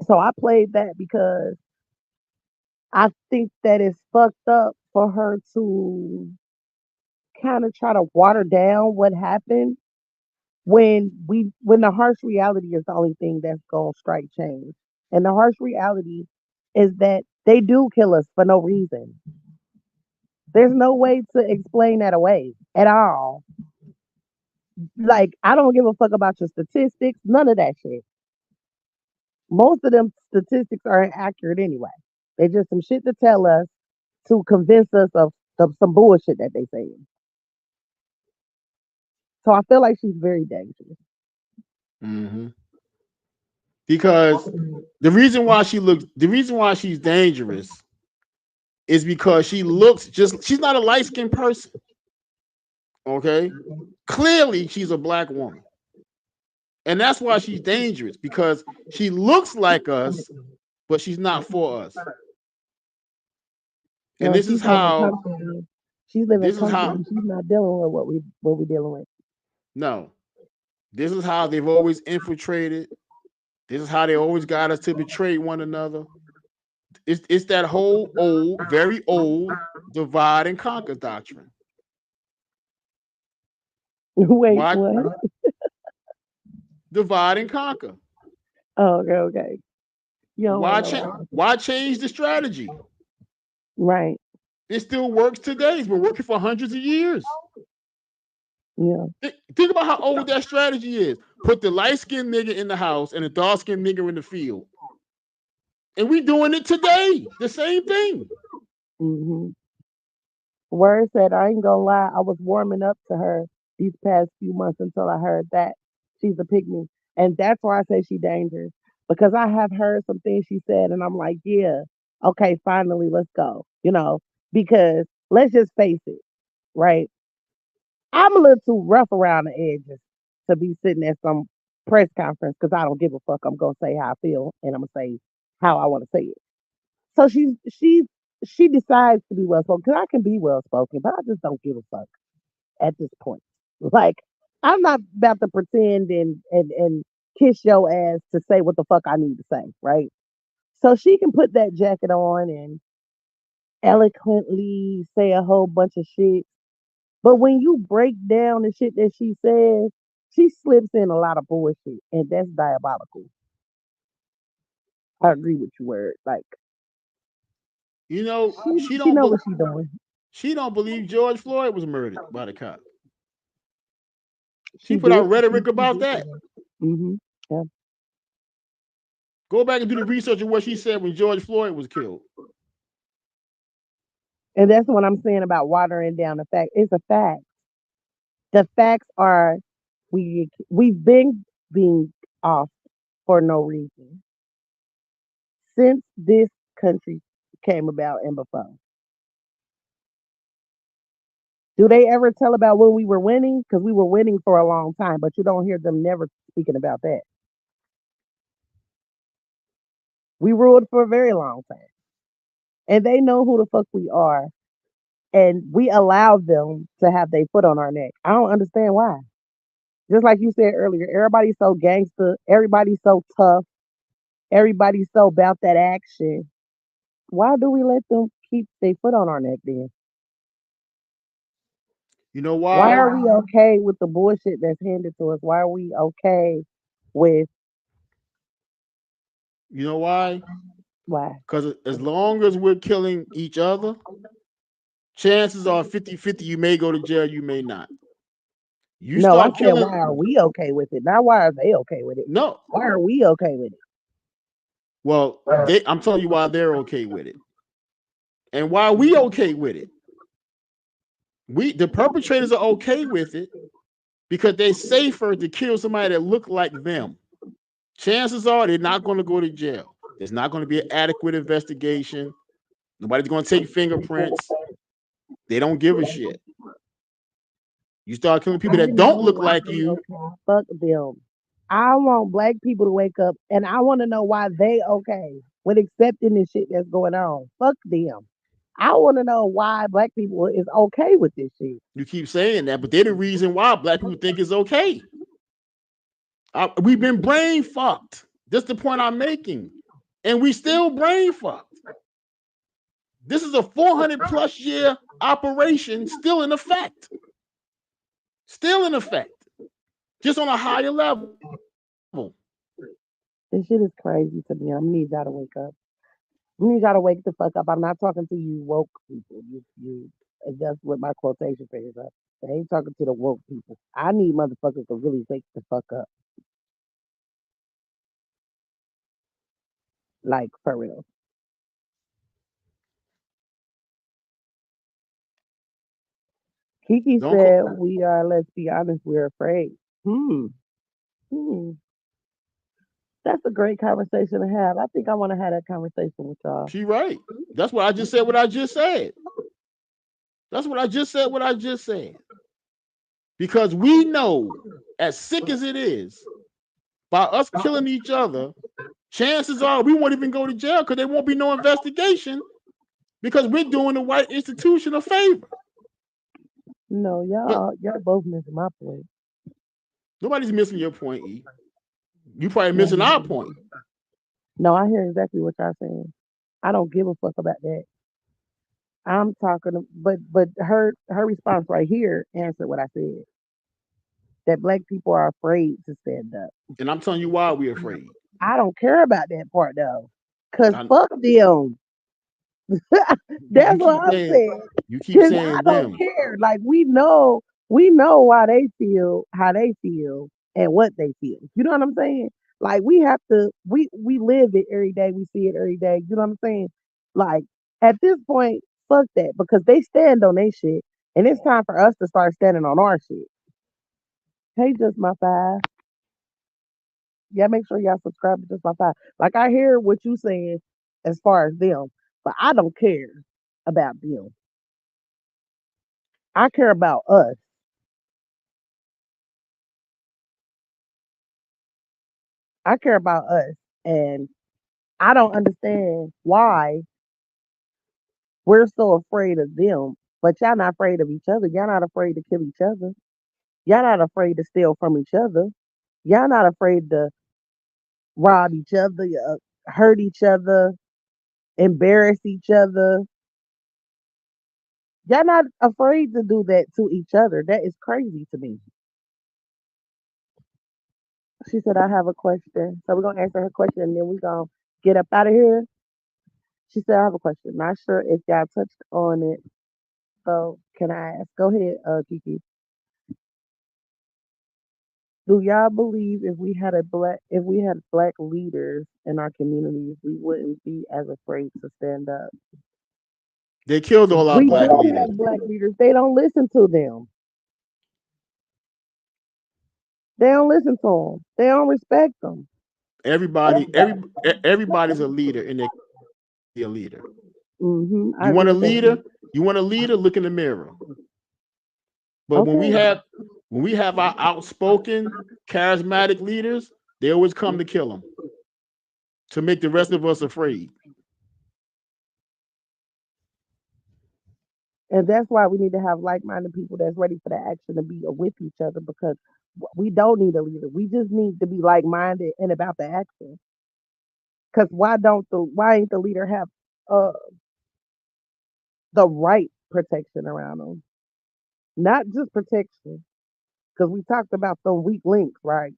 So I played that because I think that it's fucked up for her to kind of try to water down what happened when the harsh reality is the only thing that's gonna strike change. And the harsh reality is that they do kill us for no reason. There's no way to explain that away at all. Like, I don't give a fuck about your statistics, none of that shit. Most of them statistics are inaccurate anyway. They're just some shit to tell us to convince us of some bullshit that they say. So I feel like she's very dangerous. Mm-hmm. Because the reason why she's dangerous is because she's not a light-skinned person. Okay. Clearly, she's a black woman. And that's why she's dangerous, because she looks like us, but she's not for us. And No, she's living comfortably. She's living this is comfortably. how She's not dealing with what we dealing with. no, this is how they've always infiltrated. This is how they always got us to betray one another. It's that whole old, very old divide and conquer doctrine. Wait, Why what? divide and conquer? Oh, okay, okay. You don't want Why to know change? what Why change the strategy? Right. It still works today. It's been working for hundreds of years. Yeah. Think about how old that strategy is. Put the light-skinned nigga in the house and the dark-skinned nigga in the field. And we doing it today. The same thing. Mm-hmm. Word said, I ain't gonna lie, I was warming up to her these past few months until I heard that she's a pygmy. And that's why I say she dangerous. Because I have heard some things she said and I'm like, yeah, okay, finally, let's go. Because let's just face it, right? I'm a little too rough around the edges to be sitting at some press conference because I don't give a fuck. I'm gonna say how I feel and I'm gonna say how I want to say it. So she decides to be well spoken because I can be well spoken, but I just don't give a fuck at this point. Like I'm not about to pretend and kiss your ass to say what the fuck I need to say, right? So she can put that jacket on and eloquently say a whole bunch of shit. But when you break down the shit that she says, she slips in a lot of bullshit, and that's diabolical. I agree with you, word. Like You know, she know what she's doing. she don't believe George Floyd was murdered by the cops. She She put did. out rhetoric about that. Mm-hmm. Yeah. Go back and do the research of what she said when George Floyd was killed. And that's what I'm saying about watering down the fact. It's a fact. The facts are we've been being off for no reason since this country came about and before. Do they ever tell about when we were winning? Because we were winning for a long time, but you don't hear them never speaking about that. We ruled for a very long time. And they know who the fuck we are. And we allow them to have their foot on our neck. I don't understand why. Just like you said earlier, everybody's so gangster, everybody's so tough, everybody's so about that action. Why do we let them keep their foot on our neck then? You know Why why? are we okay with the bullshit that's handed to us? Why are we okay with You know why? why? Because as long as we're killing each other, chances are 50-50 you may go to jail, you may not. You No, I start said killing. why are we okay with it? Not why are they okay with it? No. Why are we okay with Well, I'm telling you why they're okay with it. And why are we okay with it? The perpetrators are okay with it because they're safer to kill somebody that look like them. Chances are they're not going to go to jail. There's not going to be an adequate investigation. Nobody's going to take fingerprints. They don't give a shit. You start killing people I that don't know look why like they you. okay. Fuck them. I want black people to wake up and I want to know why they okay with accepting this shit that's going on. Fuck them. I want to know why black people is okay with this shit. You keep saying that, but they're the reason why black people think it's okay. We've been brain fucked. That's the point I'm making. And we still brain fucked. This is a 400 plus year operation still in effect. Still in effect. Just on a higher level. This shit is crazy to me. I need y'all to wake up. I need y'all to wake the fuck up. I'm not talking to you woke people. You. That's what my quotation figures are. I ain't talking to the woke people. I need motherfuckers to really wake the fuck up. Like for real. Kiki Don't said, call, "We are. Let's be honest. We're afraid." Hmm. Hmm. That's a great conversation to have. I think I want to have that conversation with y'all. She right. That's what I just said. What I just said. That's what I just said. What I just said. Because we know, as sick as it is, by us killing each other, chances are we won't even go to jail because there won't be no investigation because we're doing the white institution a favor. No, But y'all both missing my point. nobody's missing your point, E. You probably missing our No, point. no, I hear exactly what y'all saying. I don't give a fuck about that. I'm talking, but her response right here answered what I said. That black people are afraid to stand up. And I'm telling you why we're afraid. I don't care about that part though, cause I, fuck them. you That's keep what I'm saying saying. you keep Cause I saying don't them. care. Like we know why they feel how they feel and what they feel. You know what I'm saying? Like we have to we live it every day. We see it every day. You know what I'm saying? Like at this point, fuck that because they stand on their shit, and it's time for us to start standing on our shit. Hey, just my five. Yeah, make sure y'all subscribe to just my five. Like I hear what you saying as far as them, but I don't care about them. I care about us. I care about us. And I don't understand why we're so afraid of them, but y'all not afraid of each other. Y'all not afraid to kill each other. Y'all not afraid to steal from each other. Y'all not afraid to rob each other, hurt each other, embarrass each other. Y'all not afraid to do that to each other. That is crazy to me. She said, I have a question. So we're going to answer her question and then we're going to get up out of here. She said, I have a question. Not sure if y'all touched on it. So can I ask? Go ahead, Kiki. Do y'all believe if we had black leaders in our communities, we wouldn't be as afraid to stand up? They killed all our We black do leaders. have black leaders. They don't listen to them. They don't listen to them. They don't respect them. Everybody's a leader and they're a leader. I You want agree a with leader? that. You want a leader? Look in the mirror. But Okay. when we have our outspoken, charismatic leaders, they always come to kill them to make the rest of us afraid. And that's why we need to have like-minded people that's ready for the action to be with each other because we don't need a leader. We just need to be like-minded and about the action. Because why ain't the leader have uh the right protection around them? Not just protection. Because we talked about some weak links, right?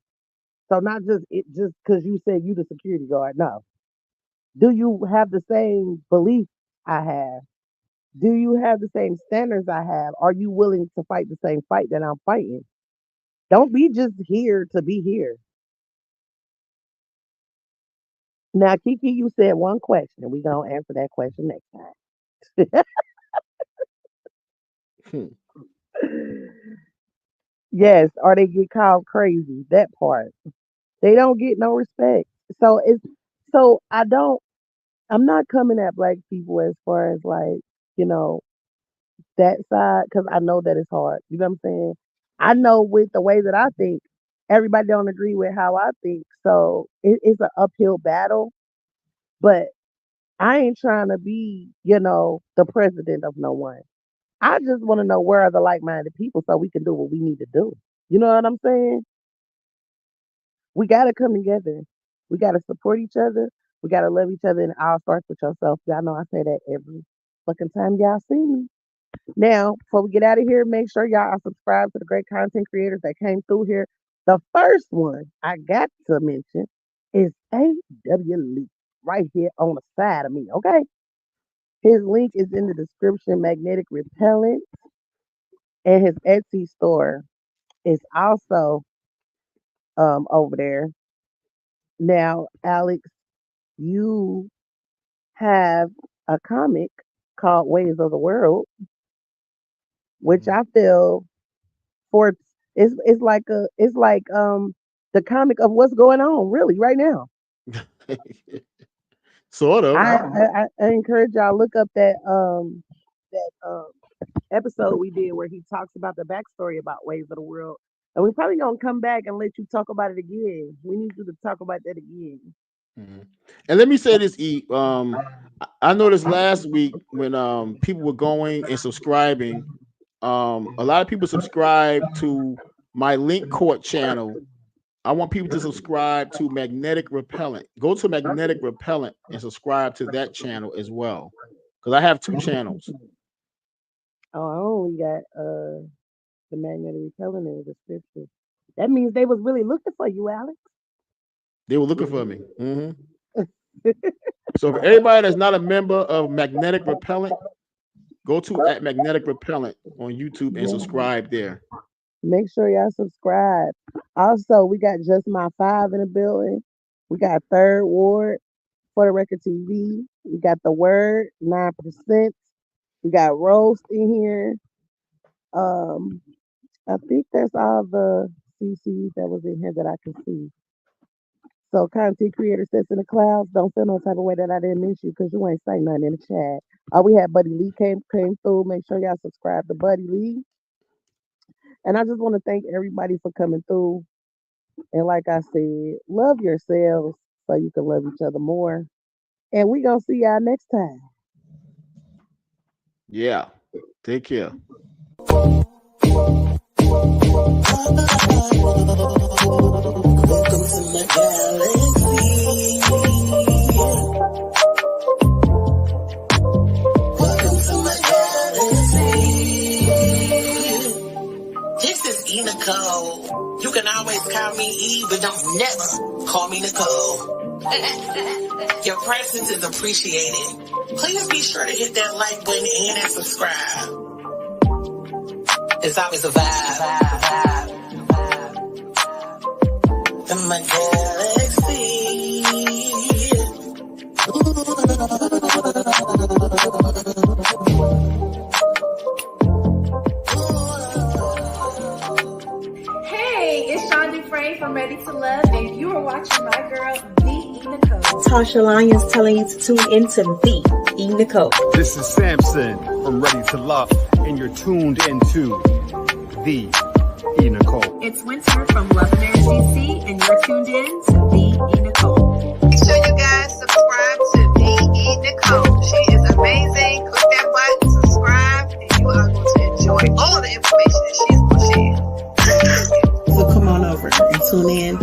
So not just because you said you the security guard. No. Do you have the same belief I have? Do you have the same standards I have? Are you willing to fight the same fight that I'm fighting? Don't be just here to be here. Now, Kiki, you said one question. We're going to answer that question next time. Hmm. Yes, or they get called crazy. That part. They don't get no respect. So so I'm not coming at black people as far as like, you know, that side because I know that it's hard. You know what I'm saying? I know with the way that I think, everybody don't agree with how I think. So it's an uphill battle. But I ain't trying to be, the president of no one. I just want to know where are the like-minded people so we can do what we need to do. You know what I'm saying? We got to come together. We got to support each other. We got to love each other, and it all starts with yourself. Y'all know I say that every fucking time y'all see me. Now, before we get out of here, make sure y'all are subscribed to the great content creators that came through here. The first one I got to mention is W Leath right here on the side of me. Okay. His link is in the description, magnetic repellent, and his Etsy store is also over there. Now, Alex, you have a comic called Ways of the World, which I feel for it's like the comic of what's going on really right now. Sort of. I encourage y'all look up that episode we did where he talks about the backstory about Ways of the World. And we probably gonna come back and let you talk about it again. We need you to talk about that again. Mm-hmm. And let me say this, E. I noticed last week when people were going and subscribing, a lot of people subscribed to my Link Court channel. I want people to subscribe to Magnetic Repellent. Go to Magnetic Repellent and subscribe to that channel as well, because I have 2 channels. Oh, I only got the Magnetic Repellent in the description. That means they was really looking for you, Alex. They were looking for me. Mm-hmm. So for everybody that's not a member of Magnetic Repellent, go to at Magnetic Repellent on YouTube and subscribe there. Make sure y'all subscribe. Also, we got Just My 5 in the building. We got Third Ward, For the Record TV. We got The Word, 9%. We got Roast in here. I think that's all the CCs that was in here that I can see. So content creator sits in the clouds. Don't feel no type of way that I didn't miss you because you ain't saying nothing in the chat. We had Buddy Lee came through. Make sure y'all subscribe to Buddy Lee. And I just want to thank everybody for coming through. And like I said, love yourselves so you can love each other more. And we gonna see y'all next time. Yeah. Take care. Welcome to my galaxy. Welcome to my galaxy. This is EsessionByEnicole. You can always call me E, but don't never call me Nicole. Your presence is appreciated. Please be sure to hit that like button and that subscribe. It's always a vibe. In my galaxy. Hey, it's Shonda Frey from Ready to Love, and you are watching my girl, TheeEnicole. Tasha Lyons telling you to tune into TheeEnicole. This is Samson from Ready to Love, and you're tuned into TheeEnicole. It's Winter from Love America CC, and you're tuned in to TheeEnicole. Make sure you guys subscribe to TheeEnicole. She is amazing. Click that button, subscribe, and you are going to enjoy all the information that she's going to share. So come on over and tune in.